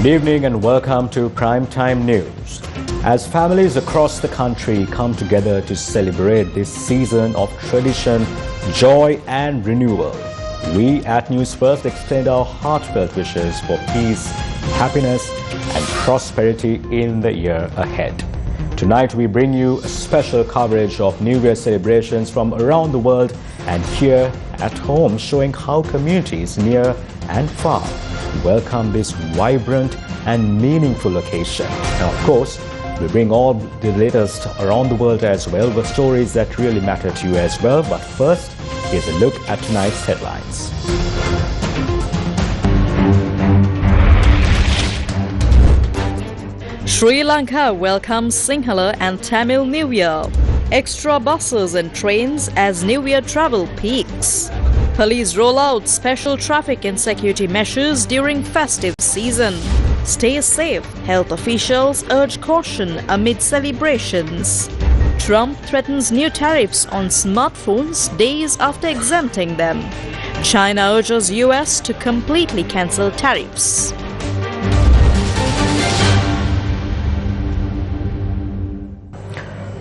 Good evening and welcome to Primetime News. As families across the country come together to celebrate this season of tradition, joy and renewal, we at Newsfirst extend our heartfelt wishes for peace, happiness and prosperity in the year ahead. Tonight we bring you a special coverage of New Year celebrations from around the world and here at home, showing how communities near and far welcome this vibrant and meaningful occasion. And of course, we bring all the latest around the world as well, with stories that really matter to you as well. But first, here's a look at tonight's headlines. Sri Lanka welcomes Sinhala and Tamil New Year. Extra buses and trains as New Year travel peaks. Police roll out special traffic and security measures during festive season. Stay safe, health officials urge caution amid celebrations. Trump threatens new tariffs on smartphones days after exempting them. China urges US to completely cancel tariffs.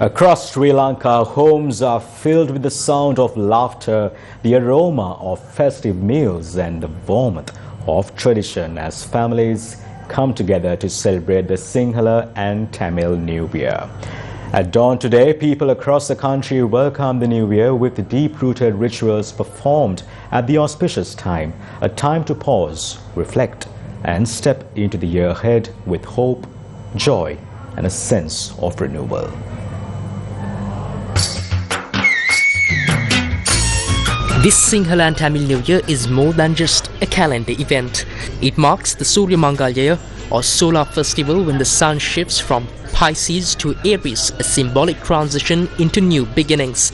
Across Sri Lanka, homes are filled with the sound of laughter, the aroma of festive meals and the warmth of tradition as families come together to celebrate the Sinhala and Tamil New Year. At dawn today, people across the country welcome the New Year with deep-rooted rituals performed at the auspicious time, a time to pause, reflect and step into the year ahead with hope, joy and a sense of renewal. This Sinhala and Tamil New Year is more than just a calendar event. It marks the Surya Mangalyaya or solar festival when the sun shifts from Pisces to Aries, a symbolic transition into new beginnings.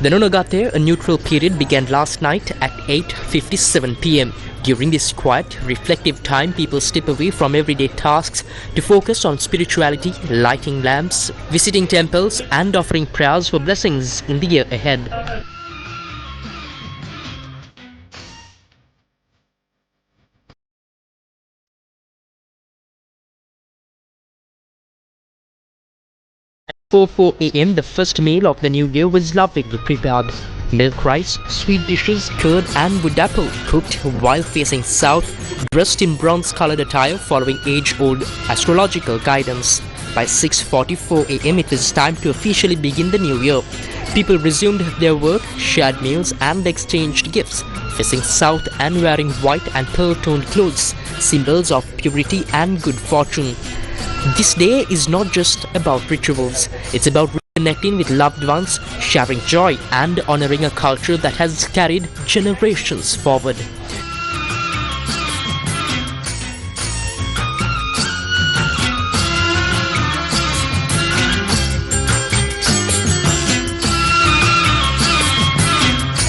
The Nonagate, a neutral period, began last night at 8:57 p.m. During this quiet, reflective time, people step away from everyday tasks to focus on spirituality, lighting lamps, visiting temples and offering prayers for blessings in the year ahead. At 4:04 a.m., the first meal of the new year was lovingly prepared. Milk rice, sweet dishes, curd and wood apple cooked while facing south, dressed in bronze-colored attire following age-old astrological guidance. By 6:44 a.m., it was time to officially begin the new year. People resumed their work, shared meals and exchanged gifts, facing south and wearing white and pearl-toned clothes, symbols of purity and good fortune. This day is not just about rituals, it's about reconnecting with loved ones, sharing joy and honoring a culture that has carried generations forward.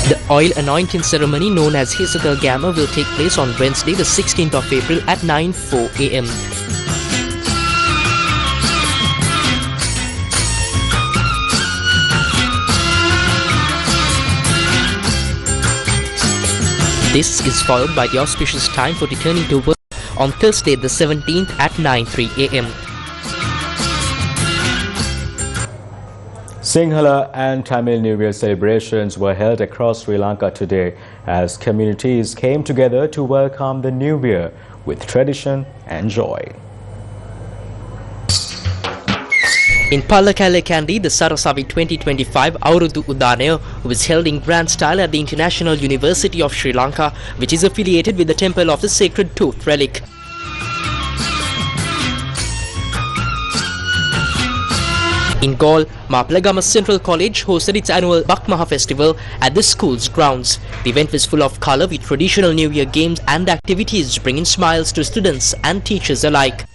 The oil anointing ceremony known as Hisagalgama will take place on Wednesday the 16th of April at 9:04 a.m. This is followed by the auspicious time for returning to work on Thursday the 17th at 9:03 a.m. Sinhala and Tamil New Year celebrations were held across Sri Lanka today as communities came together to welcome the New Year with tradition and joy. In Pallakele Kandy, the Sirasa 2025 Aurudu Udanaya was held in grand style at the International University of Sri Lanka, which is affiliated with the Temple of the Sacred Tooth Relic. In Galle, Maplagama Central College hosted its annual Bakmaha Festival at the school's grounds. The event was full of colour with traditional New Year games and activities bringing smiles to students and teachers alike.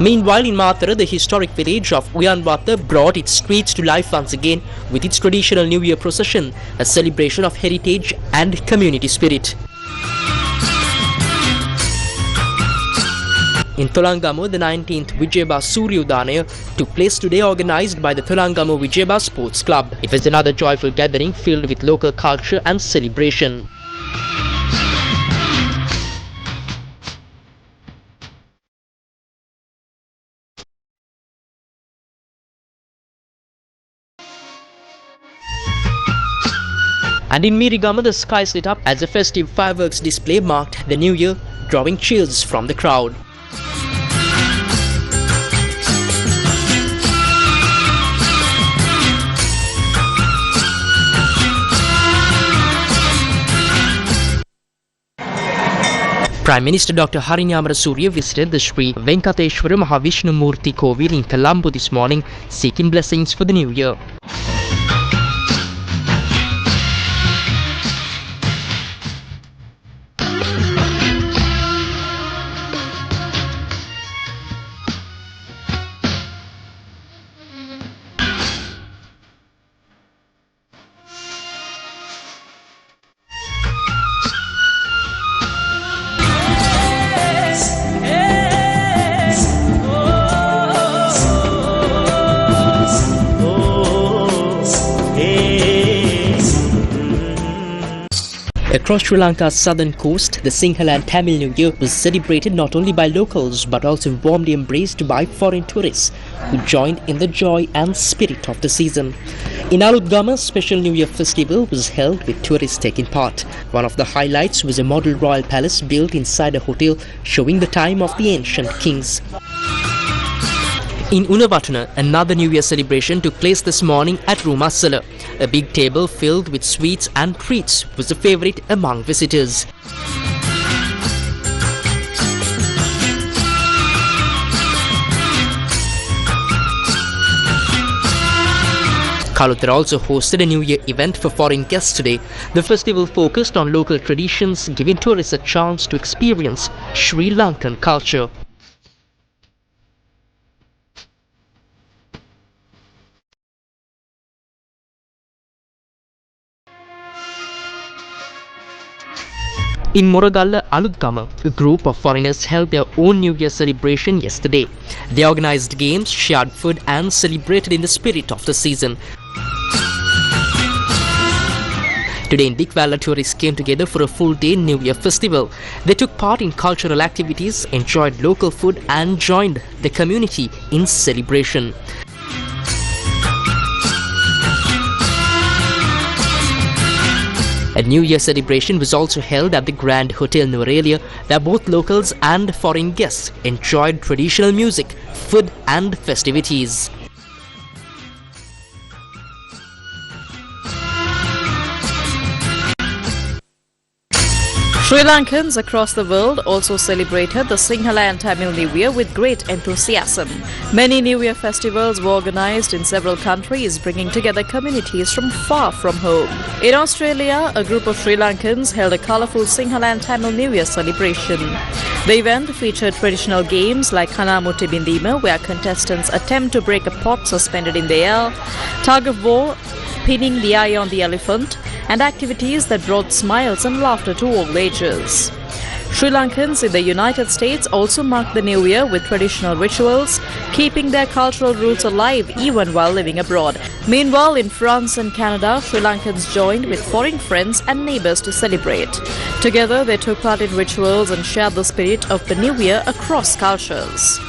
Meanwhile, in Matara, the historic village of Uyanwata brought its streets to life once again with its traditional New Year procession, a celebration of heritage and community spirit. In Tholangamo, the 19th Vijayaba Surya Udanaya took place today, organised by the Tholangamo Vijayaba Sports Club. It was another joyful gathering filled with local culture and celebration. And in Mirigama, the skies lit up as a festive fireworks display marked the new year, drawing cheers from the crowd. Prime Minister Dr. Harini Amarasuriya visited the Sri Venkateshwara Mahavishnu Murthy Kovil in Colombo this morning, seeking blessings for the new year. Across Sri Lanka's southern coast, the Sinhala and Tamil New Year was celebrated not only by locals but also warmly embraced by foreign tourists who joined in the joy and spirit of the season. In Aludgama, special New Year festival was held with tourists taking part. One of the highlights was a model royal palace built inside a hotel showing the time of the ancient kings. In Unawatuna, another New Year celebration took place this morning at Rumasala. A big table filled with sweets and treats was a favourite among visitors. Kalutara also hosted a New Year event for foreign guests today. The festival focused on local traditions, giving tourists a chance to experience Sri Lankan culture. In Moragalla, Aludgama, a group of foreigners held their own New Year celebration yesterday. They organised games, shared food and celebrated in the spirit of the season. Today in Dikwala, tourists came together for a full-day New Year festival. They took part in cultural activities, enjoyed local food and joined the community in celebration. A New Year celebration was also held at the Grand Hotel Nuwara, where both locals and foreign guests enjoyed traditional music, food and festivities. Sri Lankans across the world also celebrated the Sinhala and Tamil New Year with great enthusiasm. Many New Year festivals were organised in several countries, bringing together communities from far from home. In Australia, a group of Sri Lankans held a colourful Sinhala and Tamil New Year celebration. The event featured traditional games like Hanamutti Bindima, where contestants attempt to break a pot suspended in the air, tug of war, pinning the eye on the elephant, and activities that brought smiles and laughter to all ages. Sri Lankans in the United States also marked the New Year with traditional rituals, keeping their cultural roots alive even while living abroad. Meanwhile, in France and Canada, Sri Lankans joined with foreign friends and neighbours to celebrate. Together, they took part in rituals and shared the spirit of the New Year across cultures.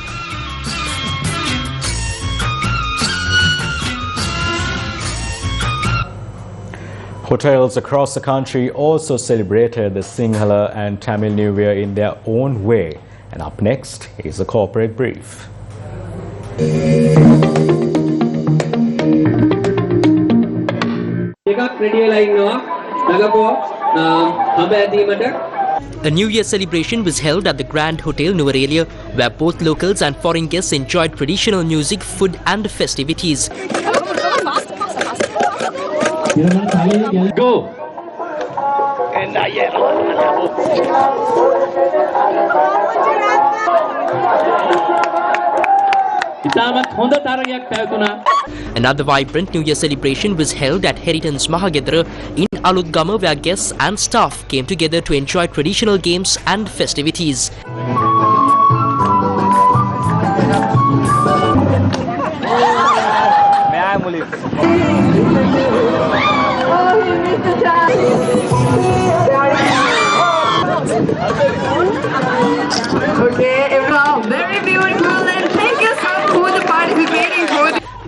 Hotels across the country also celebrated the Sinhala and Tamil New Year in their own way. And up next is a corporate brief. A New Year celebration was held at the Grand Hotel Nuwara, where both locals and foreign guests enjoyed traditional music, food and festivities. Go! Another vibrant New Year celebration was held at Heriton's Mahagedra in Aludgama, where guests and staff came together to enjoy traditional games and festivities.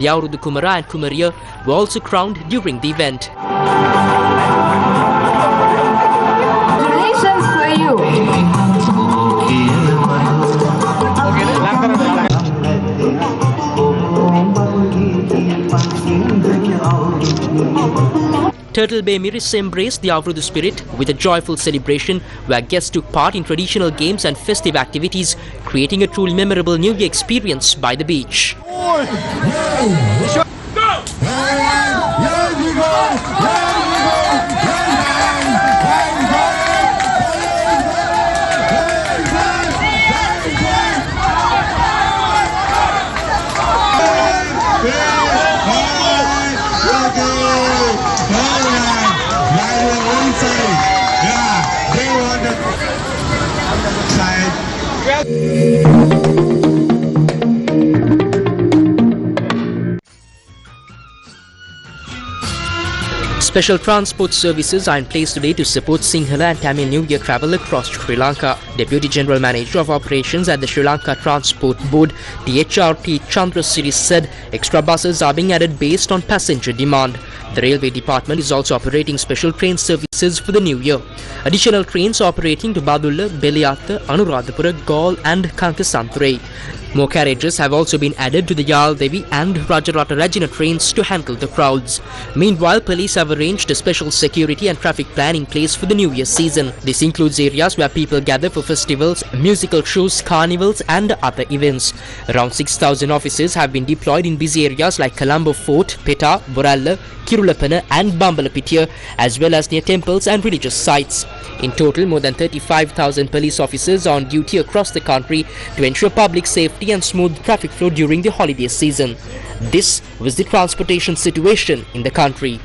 The Aurudu Kumara and Kumariya were also crowned during the event. Congratulations for you. Turtle Bay Mirissa embraced the Aurudu spirit with a joyful celebration where guests took part in traditional games and festive activities, creating a truly memorable New Year experience by the beach. Special transport services are in place today to support Sinhala and Tamil New Year travel across Sri Lanka. Deputy General Manager of Operations at the Sri Lanka Transport Board, DHRT Chandrasiri, said extra buses are being added based on passenger demand. The Railway Department is also operating special train services for the new year. Additional trains are operating to Badulla, Beliyatha, Anuradhapura, Gaul and Kankasanthurei. More carriages have also been added to the Yal Devi and Rajarata Rajina trains to handle the crowds. Meanwhile, police have arranged a special security and traffic plan in place for the New Year season. This includes areas where people gather for festivals, musical shows, carnivals and other events. Around 6,000 officers have been deployed in busy areas like Colombo Fort, Peta, Voralla, Kirulapana and Bambalapitiya, as well as near temples and religious sites. In total, more than 35,000 police officers are on duty across the country to ensure public safety and smooth traffic flow during the holiday season. This was the transportation situation in the country.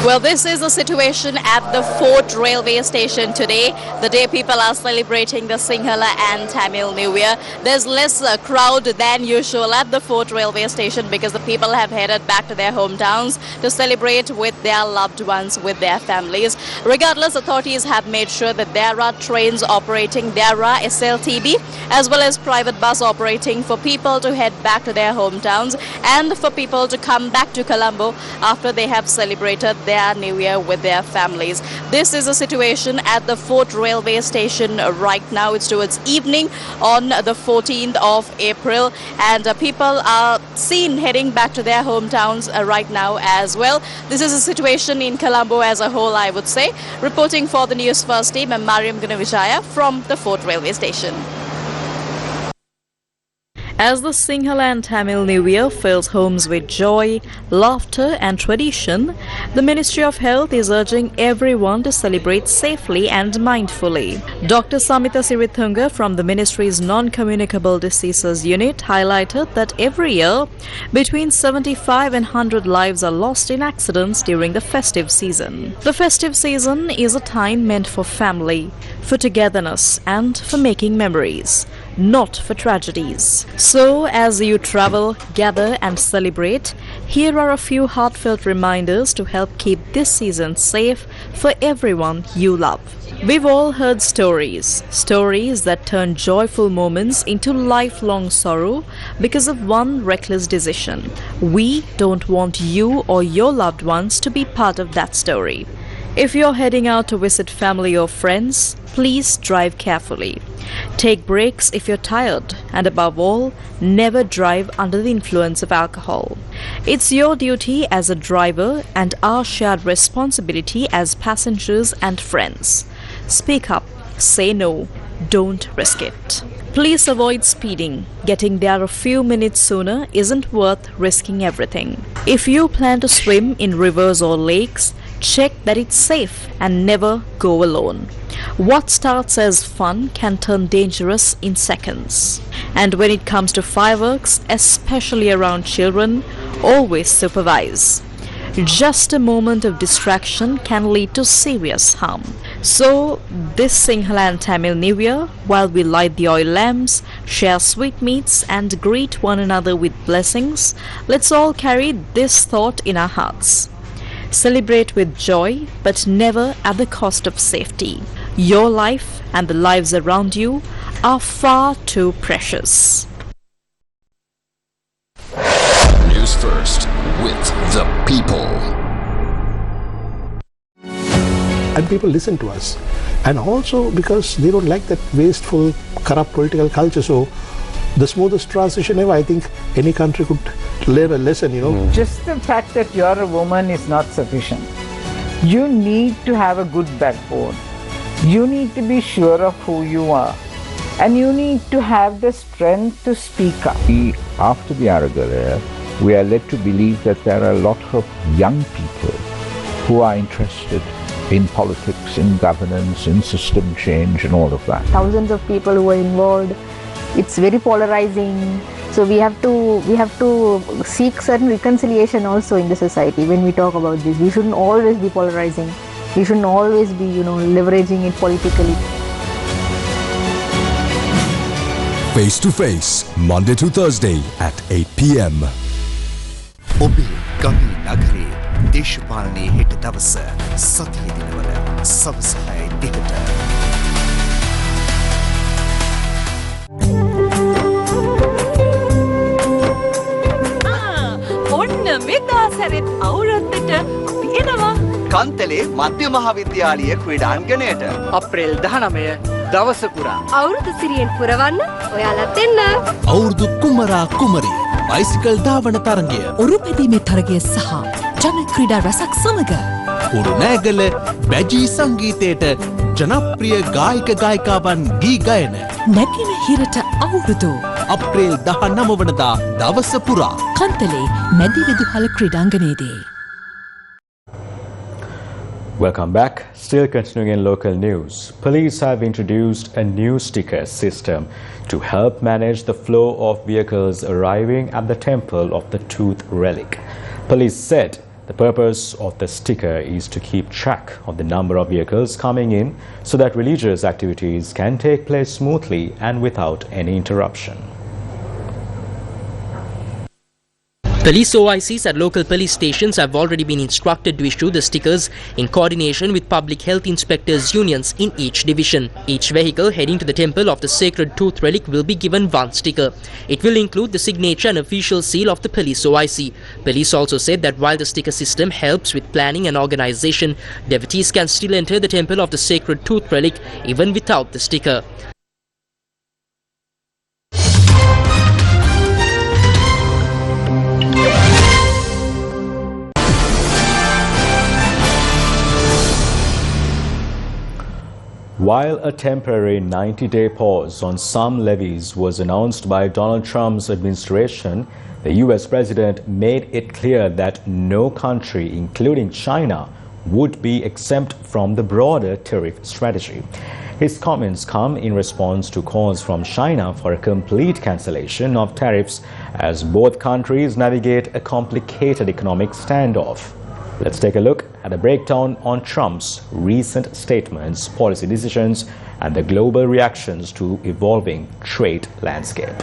Well, this is the situation at the Fort railway station today, the day people are celebrating the Sinhala and Tamil New Year. There's less crowd than usual at the Fort railway station because the people have headed back to their hometowns to celebrate with their loved ones, with their families. Regardless, authorities have made sure that there are trains operating, there are SLTB as well as private bus operating for people to head back to their hometowns and for people to come back to Colombo after they have celebrated their New Year with their families. This is a situation at the Fort railway station right now. It's towards evening on the 14th of April and people are seen heading back to their hometowns right now as well. This is a situation in Colombo as a whole, I would say. Reporting for the Newsfirst team, I'm Mariam Gunavijaya from the Fort railway station. As the Sinhala and Tamil New Year fills homes with joy, laughter and tradition, the Ministry of Health is urging everyone to celebrate safely and mindfully. Dr. Samita Sirithunga from the Ministry's Non-Communicable Diseases Unit highlighted that every year, between 75 and 100 lives are lost in accidents during the festive season. The festive season is a time meant for family, for togetherness and for making memories, not for tragedies. So, as you travel, gather and celebrate, here are a few heartfelt reminders to help keep this season safe for everyone you love. We've all heard stories that turn joyful moments into lifelong sorrow because of one reckless decision. We don't want you or your loved ones to be part of that story. If you're heading out to visit family or friends, please drive carefully. Take breaks if you're tired, and above all, never drive under the influence of alcohol. It's your duty as a driver and our shared responsibility as passengers and friends. Speak up, say no, don't risk it. Please avoid speeding. Getting there a few minutes sooner isn't worth risking everything. If you plan to swim in rivers or lakes, check that it's safe and never go alone. What starts as fun can turn dangerous in seconds. And when it comes to fireworks, especially around children, always supervise. Just a moment of distraction can lead to serious harm. So, this Sinhala and Tamil New Year, while we light the oil lamps, share sweetmeats and greet one another with blessings, let's all carry this thought in our hearts. Celebrate with joy, but never at the cost of safety. Your life and the lives around you are far too precious. Newsfirst with the people. And people listen to us. And also because they don't like that wasteful, corrupt political culture. So the smoothest transition ever, I think any country could learn a lesson, Just the fact that you're a woman is not sufficient. You need to have a good backbone. You need to be sure of who you are. And you need to have the strength to speak up. After the Aragal era, we are led to believe that there are a lot of young people who are interested in politics, in governance, in system change and all of that. Thousands of people who are involved. It's very polarizing. So we have to seek certain reconciliation also in the society when we talk about this. We shouldn't always be polarizing. We shouldn't always be, leveraging it politically. Face to Face, Monday to Thursday at 8 p.m. ඔබේ ගමේ නගරේ දේශපාලනයේ හෙට දවස සතිය දිනවල සවස 6:00ට ඔන්න මෙදා සැරෙත් අවුරුද්දට අපි එනවා කන්තලේ මධ්‍ය මහාවිද්‍යාලීය ක්‍රීඩාංගණයට අප්‍රේල් 19 දවස පුරා අවුරුදු සිරියෙන් පුරවන්න ඔයාලත් එන්න. අවුරුදු කුමරා කුමරි බයිසිකල් ධාවන තරගය උරුපැදීමේ තරගය සහ ජන ක්‍රීඩා රසක් සමග උරුණෑගල බැජී සංගීතයට ජනප්‍රිය ගායක ගායිකාවන් ගී ගයන නැගින හිරට අවුරුදු අප්‍රේල් 19 වනදා දවස පුරා Kantale මැදි විදුහල ක්‍රීඩාංගණයේදී. Welcome back. Still continuing in local news. Police have introduced a new sticker system to help manage the flow of vehicles arriving at the temple of the Tooth Relic. Police said the purpose of the sticker is to keep track of the number of vehicles coming in so that religious activities can take place smoothly and without any interruption. Police OICs at local police stations have already been instructed to issue the stickers in coordination with public health inspectors unions in each division. Each vehicle heading to the temple of the Sacred Tooth Relic will be given one sticker. It will include the signature and official seal of the police OIC. Police also said that while the sticker system helps with planning and organization, devotees can still enter the temple of the Sacred Tooth Relic even without the sticker. While a temporary 90-day pause on some levies was announced by Donald Trump's administration, the US president made it clear that no country, including China, would be exempt from the broader tariff strategy. His comments come in response to calls from China for a complete cancellation of tariffs as both countries navigate a complicated economic standoff. Let's take a look at a breakdown on Trump's recent statements, policy decisions, and the global reactions to evolving trade landscape.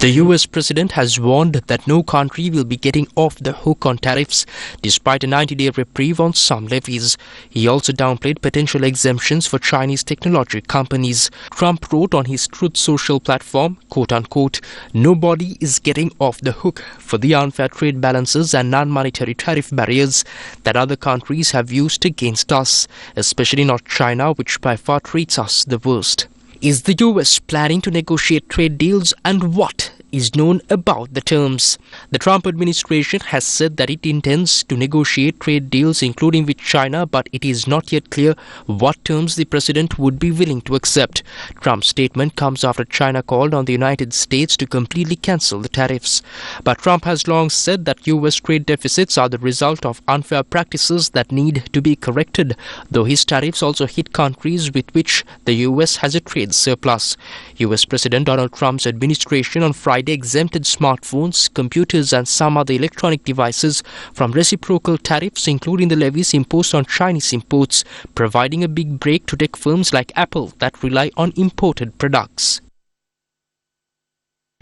The US president has warned that no country will be getting off the hook on tariffs despite a 90-day reprieve on some levies. He also downplayed potential exemptions for Chinese technology companies. Trump wrote on his Truth Social platform, quote-unquote, "Nobody is getting off the hook for the unfair trade balances and non-monetary tariff barriers that other countries have used against us, especially not China, which by far treats us the worst." Is the US planning to negotiate trade deals, and what is known about the terms? The Trump administration has said that it intends to negotiate trade deals including with China, but it is not yet clear what terms the president would be willing to accept. Trump's statement comes after China called on the United States to completely cancel the tariffs. But Trump has long said that US trade deficits are the result of unfair practices that need to be corrected, though his tariffs also hit countries with which the US has a trade surplus. US President Donald Trump's administration on Friday exempted smartphones, computers and some other electronic devices from reciprocal tariffs, including the levies imposed on Chinese imports, providing a big break to tech firms like Apple that rely on imported products.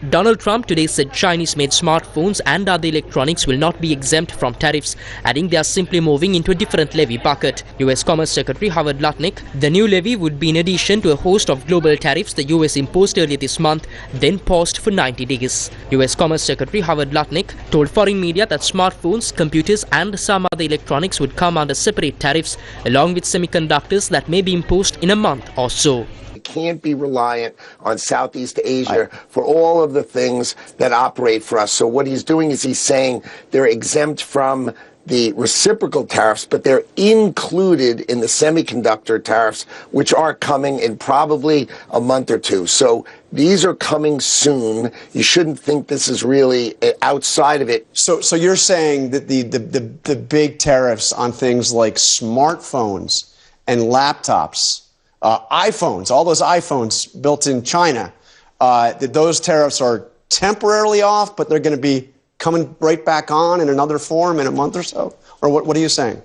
Donald Trump today said Chinese-made smartphones and other electronics will not be exempt from tariffs, adding they are simply moving into a different levy bucket. US Commerce Secretary Howard Lutnick, the new levy would be in addition to a host of global tariffs the US imposed earlier this month, then paused for 90 days. US Commerce Secretary Howard Lutnick told foreign media that smartphones, computers and some other electronics would come under separate tariffs, along with semiconductors that may be imposed in a month or so. Can't be reliant on Southeast Asia for all of the things that operate for us. So what he's doing is he's saying they're exempt from the reciprocal tariffs, but they're included in the semiconductor tariffs, which are coming in probably a month or two. So these are coming soon. You shouldn't think this is really outside of it. So you're saying that the big tariffs on things like smartphones and laptops, iPhones, all those iPhones built in China, that those tariffs are temporarily off, but they're going to be coming right back on in another form in a month or so? Or what are you saying?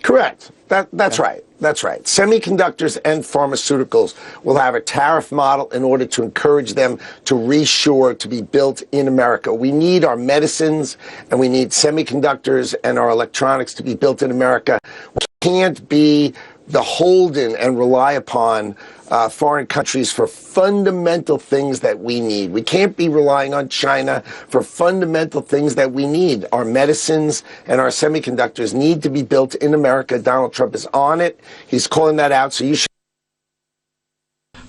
Correct. That's right. That's right. Semiconductors and pharmaceuticals will have a tariff model in order to encourage them to reshore, to be built in America. We need our medicines and we need semiconductors and our electronics to be built in America. We can't be beholden and rely upon foreign countries for fundamental things that we need. We can't be relying on China for fundamental things that we need. Our medicines and our semiconductors need to be built in America. Donald Trump is on it. He's calling that out, so you should.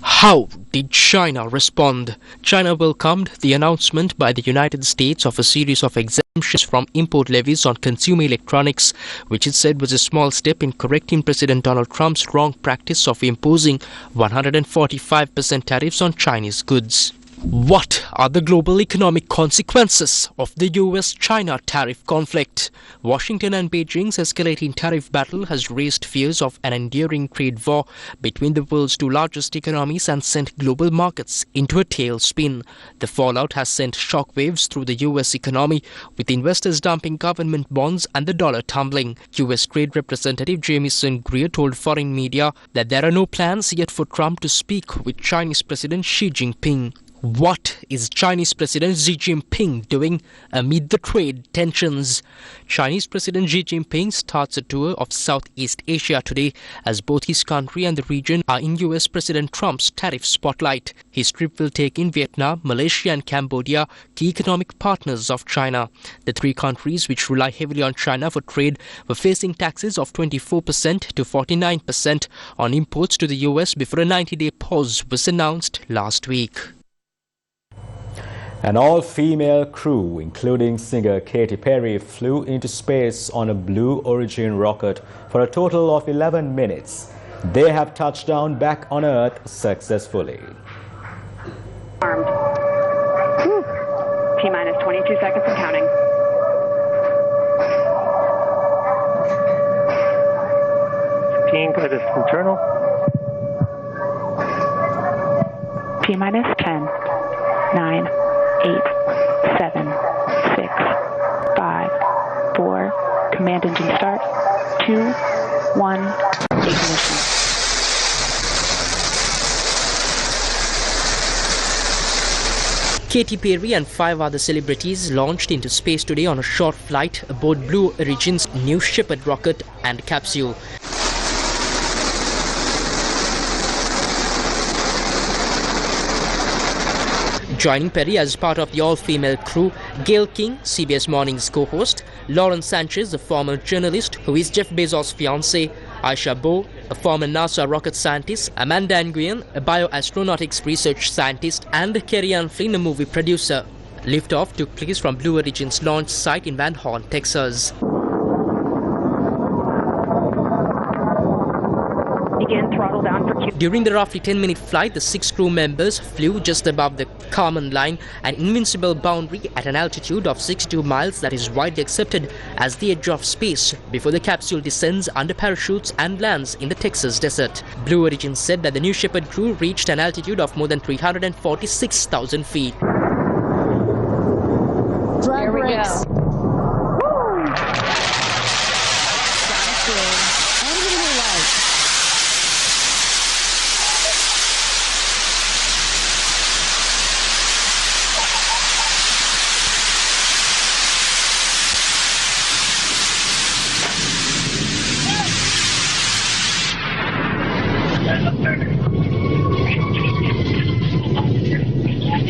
How did China respond? China welcomed the announcement by the United States of a series of exemptions from import levies on consumer electronics, which it said was a small step in correcting President Donald Trump's wrong practice of imposing 145% tariffs on Chinese goods. What are the global economic consequences of the US-China tariff conflict? Washington and Beijing's escalating tariff battle has raised fears of an enduring trade war between the world's two largest economies and sent global markets into a tailspin. The fallout has sent shockwaves through the US economy, with investors dumping government bonds and the dollar tumbling. US Trade Representative Jamieson Greer told foreign media that there are no plans yet for Trump to speak with Chinese President Xi Jinping. What is Chinese President Xi Jinping doing amid the trade tensions? Chinese President Xi Jinping starts a tour of Southeast Asia today as both his country and the region are in US President Trump's tariff spotlight. His trip will take in Vietnam, Malaysia and Cambodia, key economic partners of China. The three countries, which rely heavily on China for trade, were facing taxes of 24% to 49% on imports to the US before a 90-day pause was announced last week. An all-female crew, including singer Katy Perry, flew into space on a Blue Origin rocket for a total of 11 minutes. They have touched down back on Earth successfully. Armed. T-minus 22 seconds and counting. Good is internal. T-minus 10, 9, 8, 7, 6, 5, 4, command engine start, 2, 1, ignition. Katy Perry and 5 other celebrities launched into space today on a short flight aboard Blue Origin's New Shepard rocket and capsule. Joining Perry as part of the all-female crew, Gayle King, CBS Morning's co-host, Lauren Sanchez, a former journalist who is Jeff Bezos' fiancée, Aisha Bowe, a former NASA rocket scientist, Amanda Nguyen, a bioastronautics research scientist, and Kerry-Ann Flynn, a movie producer. Liftoff took place from Blue Origin's launch site in Van Horn, Texas. Begin throttle down for Q. During the roughly 10-minute flight, the 6 crew members flew just above the Kármán line, an invincible boundary at an altitude of 62 miles that is widely accepted as the edge of space, before the capsule descends under parachutes and lands in the Texas desert. Blue Origin said that the New Shepard crew reached an altitude of more than 346,000 feet. Here we go.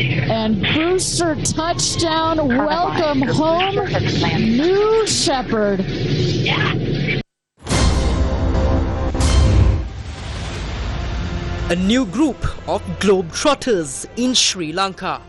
And booster touchdown, welcome home, New Shepherd. A new group of globetrotters in Sri Lanka.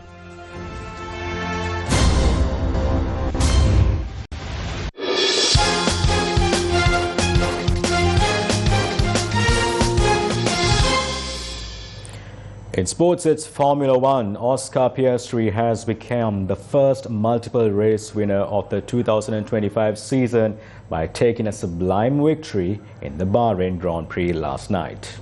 In sports, it's Formula One. Oscar Piastri has become the first multiple race winner of the 2025 season by taking a sublime victory in the Bahrain Grand Prix last night.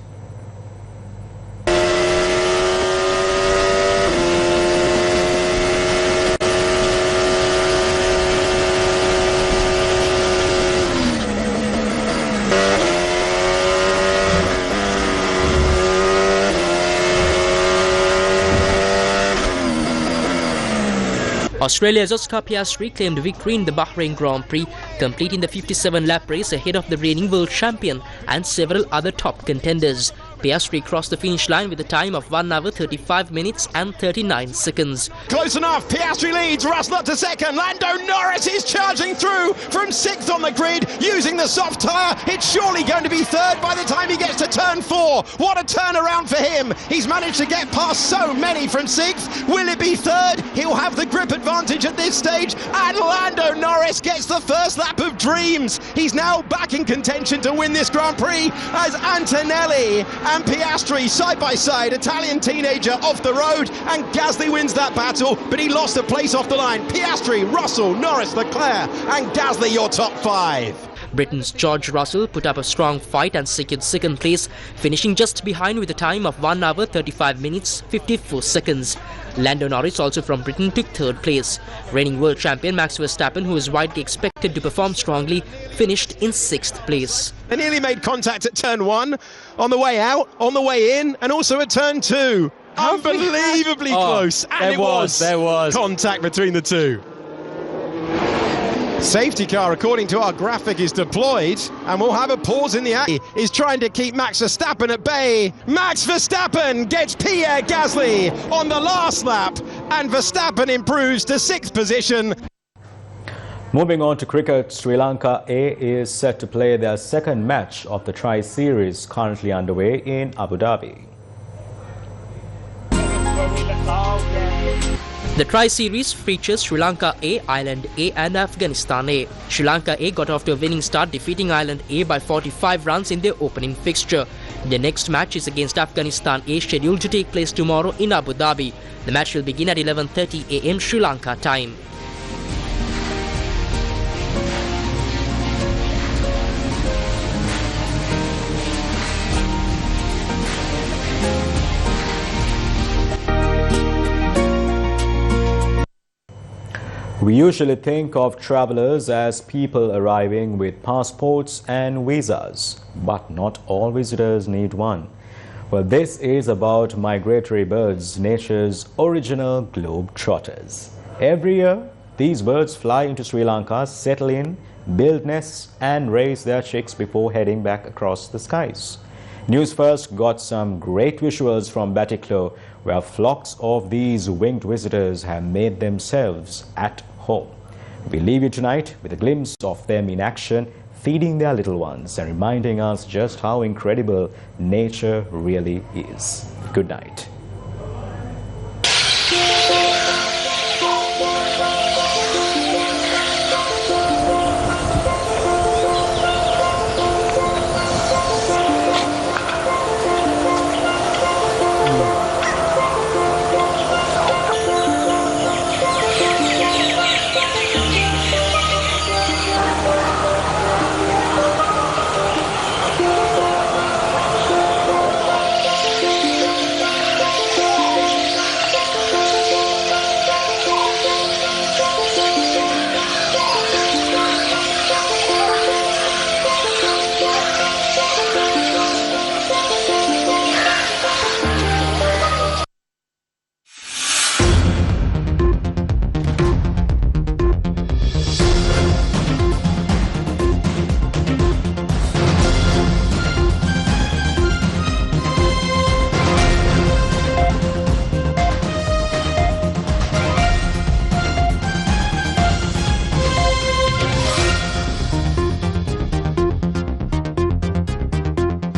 Australia's Oscar Piastri claimed victory in the Bahrain Grand Prix, completing the 57-lap race ahead of the reigning world champion and several other top contenders. Piastri crossed the finish line with a time of 1 hour 35 minutes and 39 seconds. Close enough, Piastri leads, Russell up to second, Lando Norris is charging through from 6th on the grid using the soft tyre. It's surely going to be 3rd by the time he gets to turn 4. What a turnaround for him. He's managed to get past so many from 6th. Will it be 3rd? He'll have the grip advantage at this stage, and Lando Norris gets the first lap of dreams. He's now back in contention to win this Grand Prix as Antonelli and Piastri side by side, Italian teenager off the road, and Gasly wins that battle, but he lost a place off the line. Piastri, Russell, Norris, Leclerc and Gasly your top 5. Britain's George Russell put up a strong fight and secured second place, finishing just behind with a time of 1 hour 35 minutes 54 seconds. Lando Norris, also from Britain, took 3rd place. Reigning world champion Max Verstappen, who is widely expected to perform strongly, finished in 6th place. They nearly made contact at turn 1, on the way out, on the way in, and also at turn 2. Unbelievably close, and there was contact between the two. Safety car, according to our graphic, is deployed, and we'll have a pause in the act. Is trying to keep Max Verstappen at bay. Max Verstappen gets Pierre Gasly on the last lap, and Verstappen improves to 6th position. Moving on to cricket, Sri Lanka A is set to play their second match of the Tri-Series currently underway in Abu Dhabi. The Tri-Series features Sri Lanka A, Ireland A and Afghanistan A. Sri Lanka A got off to a winning start, defeating Ireland A by 45 runs in their opening fixture. The next match is against Afghanistan A, scheduled to take place tomorrow in Abu Dhabi. The match will begin at 11:30 AM Sri Lanka time. We usually think of travelers as people arriving with passports and visas, but not all visitors need one. Well, this is about migratory birds, nature's original globetrotters. Every year, these birds fly into Sri Lanka, settle in, build nests and raise their chicks before heading back across the skies. Newsfirst got some great visuals from Batiklo, where flocks of these winged visitors have made themselves at home. We leave you tonight with a glimpse of them in action, feeding their little ones and reminding us just how incredible nature really is. Good night.